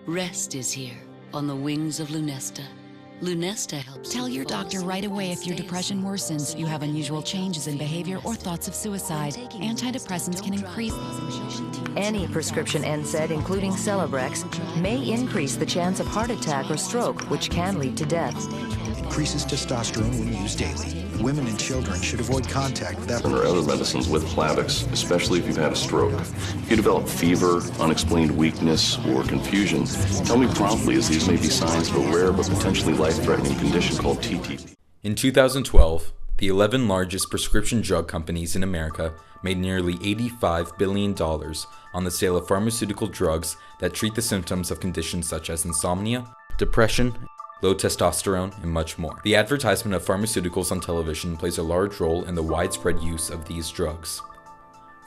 Rest is here on the wings of Lunesta. Lunesta helps. Tell your doctor right away if your depression worsens, you have unusual changes in behavior, or thoughts of suicide. Antidepressants can increase Any prescription NSAID, including Celebrex, may increase the chance of heart attack or stroke, which can lead to death. Increases testosterone when used daily. Women and children should avoid contact with There are other medicines with Plavix, especially if you've had a stroke. If you develop fever, unexplained weakness, or confusion, tell me promptly, as these may be signs of a rare but potentially life-threatening condition called TTP. In 2012, the 11 largest prescription drug companies in America made nearly $85 billion on the sale of pharmaceutical drugs that treat the symptoms of conditions such as insomnia, depression, low testosterone, and much more. The advertisement of pharmaceuticals on television plays a large role in the widespread use of these drugs.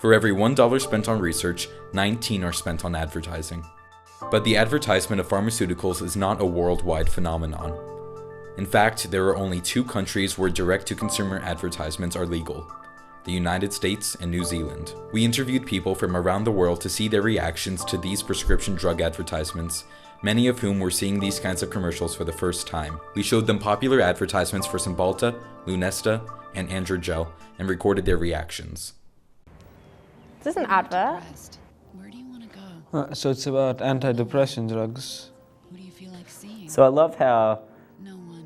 For every $1 spent on research, 19 are spent on advertising. But the advertisement of pharmaceuticals is not a worldwide phenomenon. In fact, there are only 2 countries where direct-to-consumer advertisements are legal: the United States and New Zealand. We interviewed people from around the world to see their reactions to these prescription drug advertisements, many of whom were seeing these kinds of commercials for the first time. We showed them popular advertisements for Cymbalta, Lunesta, and Androgel, and recorded their reactions. Is this an advert? Where do you want to go? So it's about antidepressant drugs. Who do you feel like seeing? So I love how, No one.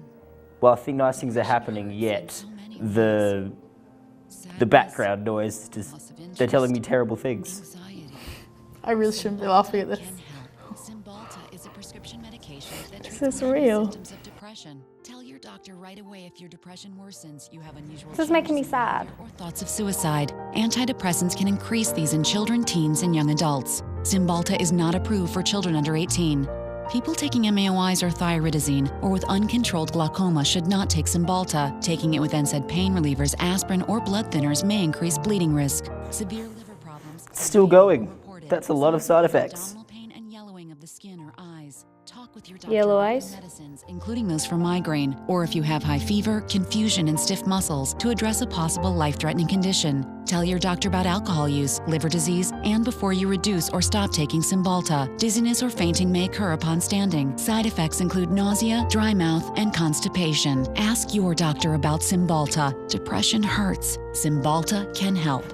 well, I think nice things are happening, yet the background noise, just they're telling me terrible things. Anxiety. I really shouldn't be laughing at this. Can help. Cymbalta is a prescription medication that This treats is minor real. symptoms of depression. Tell your doctor right away if your depression worsens, you have unusual This is making me changes in sad. behavior, or thoughts of suicide. Antidepressants can increase these in children, teens, and young adults. Cymbalta is not approved for children under 18. People taking MAOIs or thyroidazine or with uncontrolled glaucoma should not take Cymbalta. Taking it with NSAID pain relievers, aspirin, or blood thinners may increase bleeding risk. Severe liver problems. Still going. That's a lot of side effects. Abdominal pain and yellowing of the skin or eyes. Talk with your doctor Yellow about eyes? medicines, including those for migraine, or if you have high fever, confusion, and stiff muscles, to address a possible life-threatening condition. Tell your doctor about alcohol use, liver disease, and before you reduce or stop taking Cymbalta. Dizziness or fainting may occur upon standing. Side effects include nausea, dry mouth, and constipation. Ask your doctor about Cymbalta. Depression hurts. Cymbalta can help.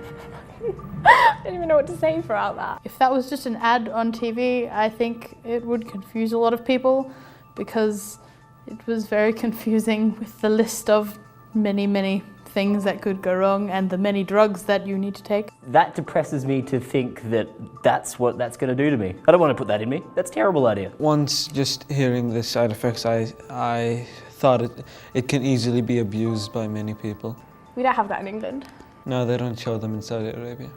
I don't even know what to say throughout that. If that was just an ad on TV, I think it would confuse a lot of people because it was very confusing with the list of many things that could go wrong and the many drugs that you need to take. That depresses me to think that that's what that's going to do to me. I don't want to put that in me. That's a terrible idea. Once just hearing the side effects, I thought it can easily be abused by many people. We don't have that in England. No, they don't show them in Saudi Arabia.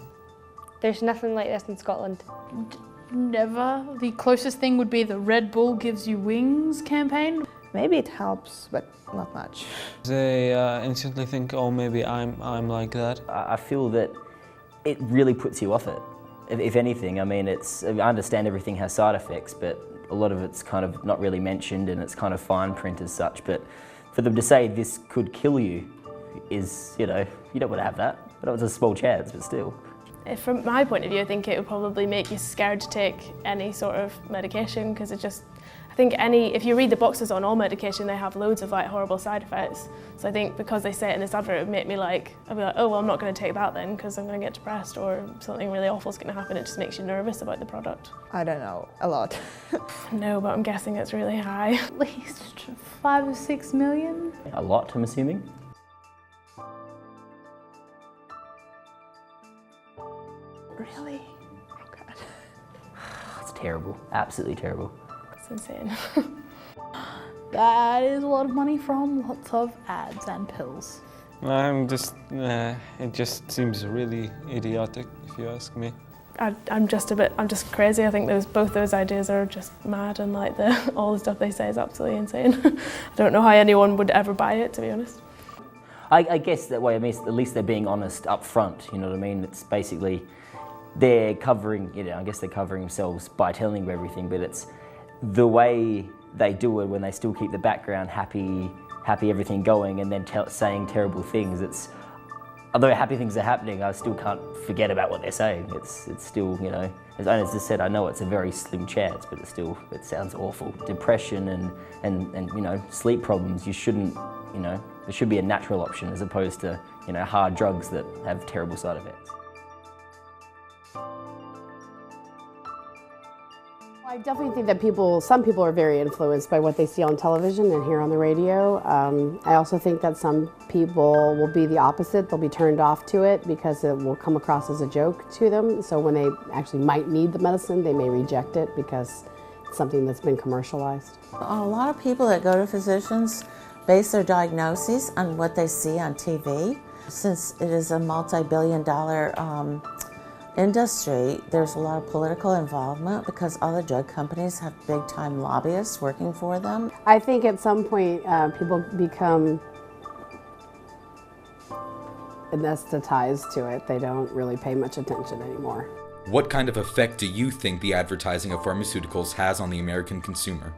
There's nothing like this in Scotland. Never. The closest thing would be the Red Bull Gives You Wings campaign. Maybe it helps, but not much. They instantly think, oh, maybe I'm like that. I feel that it really puts you off it. If anything, I mean, I understand everything has side effects, but a lot of it's kind of not really mentioned and it's kind of fine print as such. But for them to say this could kill you is, you don't want to have that. But it was a small chance, but still. From my point of view, I think it would probably make you scared to take any sort of medication because I think if you read the boxes on all medication, they have loads of horrible side effects. So I think because they say it in this advert, it would make me I'd be like, oh, well, I'm not going to take that then because I'm going to get depressed or something really awful is going to happen. It just makes you nervous about the product. I don't know, a lot. No, but I'm guessing it's really high. At least 5 or 6 million. A lot, I'm assuming. Really? Oh God. It's terrible, absolutely terrible. It's insane. That is a lot of money from lots of ads and pills. It just seems really idiotic, if you ask me. I'm just crazy. I think both those ideas are just mad and all the stuff they say is absolutely insane. I don't know how anyone would ever buy it, to be honest. I guess that way, at least they're being honest up front, you know what I mean? It's basically, they're covering, I guess they're covering themselves by telling you everything, but it's the way they do it when they still keep the background happy everything going and then saying terrible things. although happy things are happening, I still can't forget about what they're saying. It's still, you know, as I just said, I know it's a very slim chance, but it sounds awful. Depression and you know, sleep problems, you shouldn't, you know, there should be a natural option as opposed to, you know, hard drugs that have terrible side effects. I definitely think that some people are very influenced by what they see on television and hear on the radio. I also think that some people will be the opposite. They'll be turned off to it because it will come across as a joke to them. So when they actually might need the medicine, they may reject it because it's something that's been commercialized. A lot of people that go to physicians base their diagnoses on what they see on TV. Since it is a multi-billion-dollar industry, there's a lot of political involvement because all the drug companies have big-time lobbyists working for them. I think at some point people become anesthetized to it. They don't really pay much attention anymore. What kind of effect do you think the advertising of pharmaceuticals has on the American consumer?